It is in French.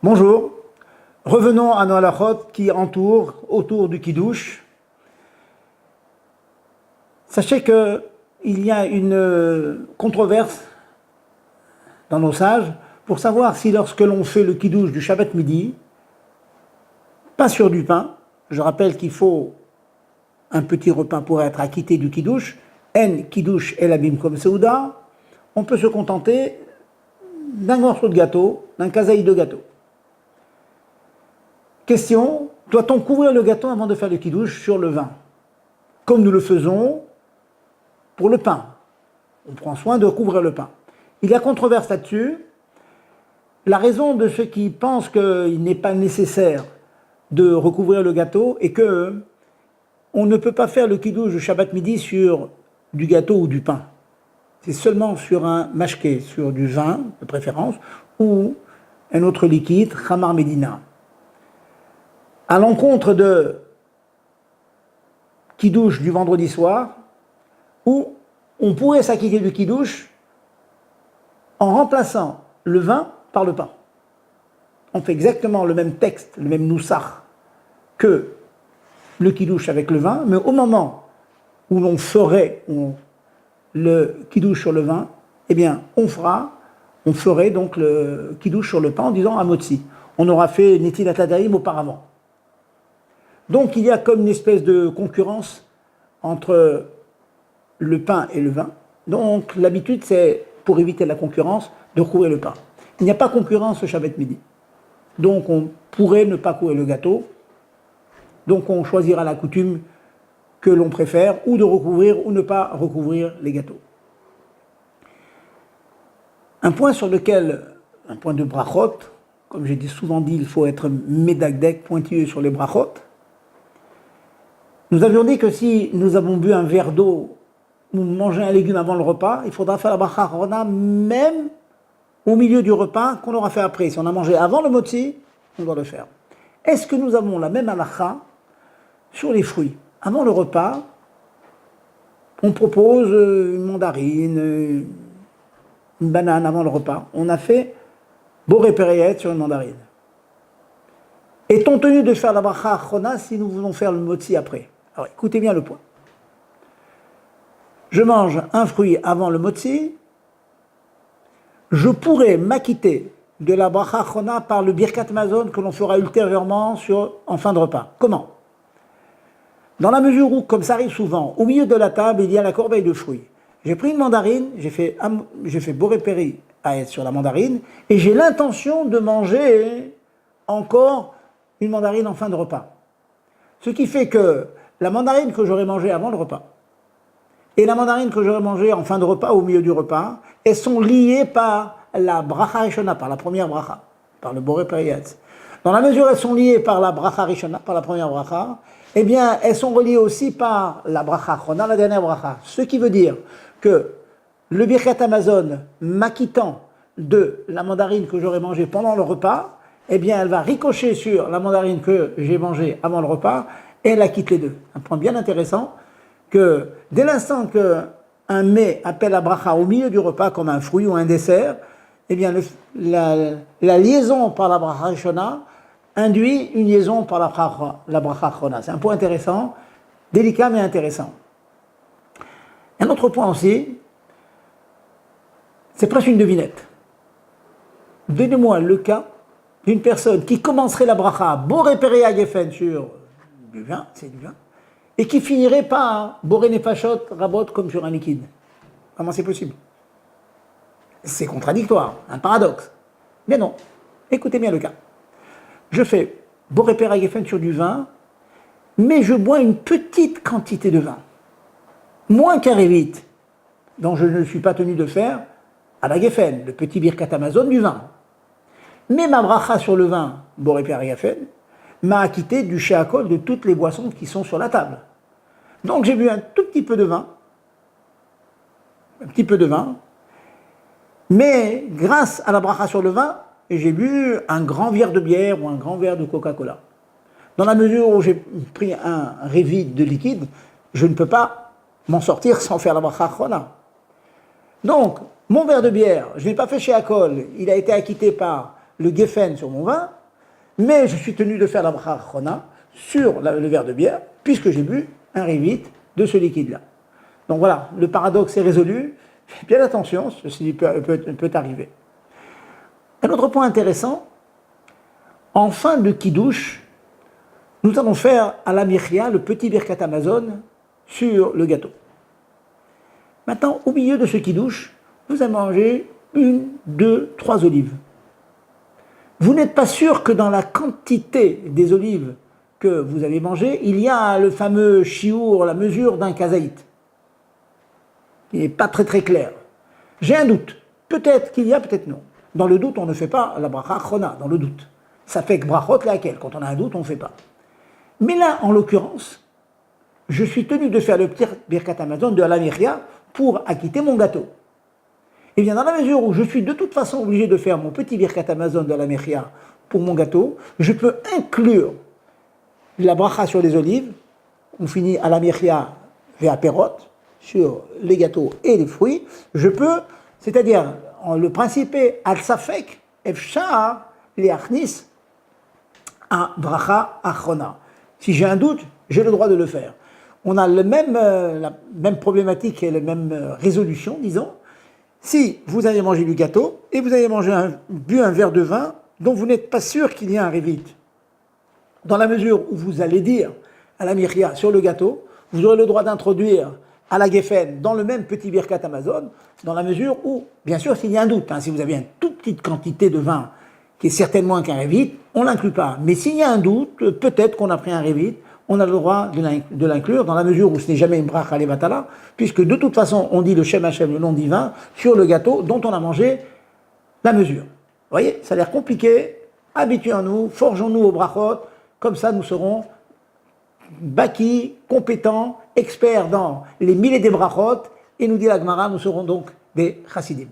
Bonjour, revenons à nos halachot qui entourent autour du kiddush. Sachez qu'il y a une controverse dans nos sages pour savoir si lorsque l'on fait le kiddush du Shabbat midi, pas sur du pain, je rappelle qu'il faut un petit repas pour être acquitté du kiddush, en kiddush el abim comme seouda, on peut se contenter d'un morceau de gâteau, d'un kazaï de gâteau. Question, doit-on couvrir le gâteau avant de faire le kiddush sur le vin? Comme nous le faisons pour le pain. On prend soin de couvrir le pain. Il y a controverse là-dessus. La raison de ceux qui pensent qu'il n'est pas nécessaire de recouvrir le gâteau est que on ne peut pas faire le kiddush du Shabbat midi sur du gâteau ou du pain. C'est seulement sur un mashké, sur du vin de préférence, ou un autre liquide, Khamar Medina. À l'encontre de kiddush du vendredi soir, où on pourrait s'acquitter du kiddush en remplaçant le vin par le pain. On fait exactement le même texte, le même noussach que le kiddush avec le vin, mais au moment où l'on ferait le kiddush sur le vin, eh bien, on ferait donc le kiddush sur le pain en disant amotzi. On aura fait netilat yadayim auparavant. Donc il y a comme une espèce de concurrence entre le pain et le vin. Donc l'habitude c'est, pour éviter la concurrence, de couvrir le pain. Il n'y a pas concurrence au Shabbat midi. Donc on pourrait ne pas couvrir le gâteau. Donc on choisira la coutume que l'on préfère, ou de recouvrir ou ne pas recouvrir les gâteaux. Un point de brachot, comme j'ai souvent dit, il faut être médagdek, pointilleux sur les brachot. Nous avions dit que si nous avons bu un verre d'eau ou mangé un légume avant le repas, il faudra faire la bracha achrona même au milieu du repas qu'on aura fait après. Si on a mangé avant le motzi, on doit le faire. Est-ce que nous avons la même halakha sur les fruits? Avant le repas, on propose une mandarine, une banane avant le repas. On a fait boré péréet sur une mandarine. Est-on tenu de faire la bracha achrona si nous voulons faire le motzi après? Alors écoutez bien le point. Je mange un fruit avant le motzi, je pourrais m'acquitter de la bracha achrona par le birkat mazon que l'on fera ultérieurement en fin de repas. Comment? Dans la mesure où, comme ça arrive souvent, au milieu de la table, il y a la corbeille de fruits. J'ai pris une mandarine, j'ai fait boré péri sur la mandarine, et j'ai l'intention de manger encore une mandarine en fin de repas. Ce qui fait que la mandarine que j'aurais mangée avant le repas et la mandarine que j'aurais mangée en fin de repas, au milieu du repas, elles sont liées par la bracha rishona, par la première bracha, par le boré périetz. Dans la mesure où elles sont liées par la bracha rishona, par la première bracha, eh bien, elles sont reliées aussi par la bracha achrona, la dernière bracha. Ce qui veut dire que le birkat hamazon, m'acquittant de la mandarine que j'aurais mangée pendant le repas, eh bien, elle va ricocher sur la mandarine que j'ai mangée avant le repas, et elle acquitte les deux. Un point bien intéressant, que dès l'instant qu'un mets appelle la bracha au milieu du repas, comme un fruit ou un dessert, eh bien, la liaison par la bracha rishona induit une liaison par la bracha achrona. C'est un point intéressant, délicat mais intéressant. Un autre point aussi, c'est presque une devinette. Donnez-moi le cas d'une personne qui commencerait la bracha boré péréa gefen sur du vin, c'est du vin, et qui finirait par boré nefashot rabot comme sur un liquide. Comment c'est possible? C'est contradictoire, un paradoxe. Mais non, écoutez bien le cas. Je fais boré péréa gefen sur du vin, mais je bois une petite quantité de vin, moins qu'un révit, dont je ne suis pas tenu de faire à la gefen, le petit birkat hamazon du vin. Mais ma bracha sur le vin, boré péréa gefen, m'a acquitté du sheakol de toutes les boissons qui sont sur la table. Donc j'ai bu un tout petit peu de vin, mais grâce à la bracha sur le vin, j'ai bu un grand verre de bière ou un grand verre de Coca-Cola. Dans la mesure où j'ai pris un révit de liquide, je ne peux pas m'en sortir sans faire la bracha achrona. Donc, mon verre de bière, je ne l'ai pas fait chez Akol, il a été acquitté par le geffen sur mon vin, mais je suis tenu de faire la bracha achrona sur le verre de bière, puisque j'ai bu un rivit de ce liquide-là. Donc voilà, le paradoxe est résolu. Faites bien attention, ceci peut arriver. Un autre point intéressant, en fin de kiddush, nous allons faire à la michia le petit birkat Amazon sur le gâteau. Maintenant, au milieu de ce kiddush, vous allez manger 1, 2, 3 olives. Vous n'êtes pas sûr que dans la quantité des olives que vous allez manger, il y a le fameux chiour, la mesure d'un kazaït. Il n'est pas très très clair. J'ai un doute. Peut-être qu'il y a, peut-être non. Dans le doute, on ne fait pas la bracha achrona, dans le doute. Ça fait que brachot laquelle. Quand on a un doute, on ne fait pas. Mais là, en l'occurrence, je suis tenu de faire le petit birkat Amazon de Alamiria pour acquitter mon gâteau. Et bien, dans la mesure où je suis de toute façon obligé de faire mon petit birkat Amazon de Alamiria pour mon gâteau, je peux inclure la bracha sur les olives. On finit Alamiria vers Perot, sur les gâteaux et les fruits. Je peux, c'est-à-dire, le principe est al-safek, efshar, les achnis, à bracha achrona. Si j'ai un doute, j'ai le droit de le faire. On a la même problématique et la même résolution, disons. Si vous avez mangé du gâteau et vous avez bu un verre de vin dont vous n'êtes pas sûr qu'il y ait un révit, dans la mesure où vous allez dire à la miria sur le gâteau, vous aurez le droit d'introduire à la geffen dans le même petit birkat Amazon, dans la mesure où, bien sûr, s'il y a un doute, si vous avez une toute petite quantité de vin qui est certainement qu'un révit, on ne l'inclut pas. Mais s'il y a un doute, peut-être qu'on a pris un révit, on a le droit de l'inclure, dans la mesure où ce n'est jamais une bracha levatala, puisque de toute façon, on dit le Shem Hashem, le nom divin, sur le gâteau dont on a mangé la mesure. Vous voyez, ça a l'air compliqué, habituons-nous, forgeons-nous au brachot, comme ça nous serons baki, compétents, experts dans les milliers des brachot, et nous dit la Gemara, nous serons donc des chassidim.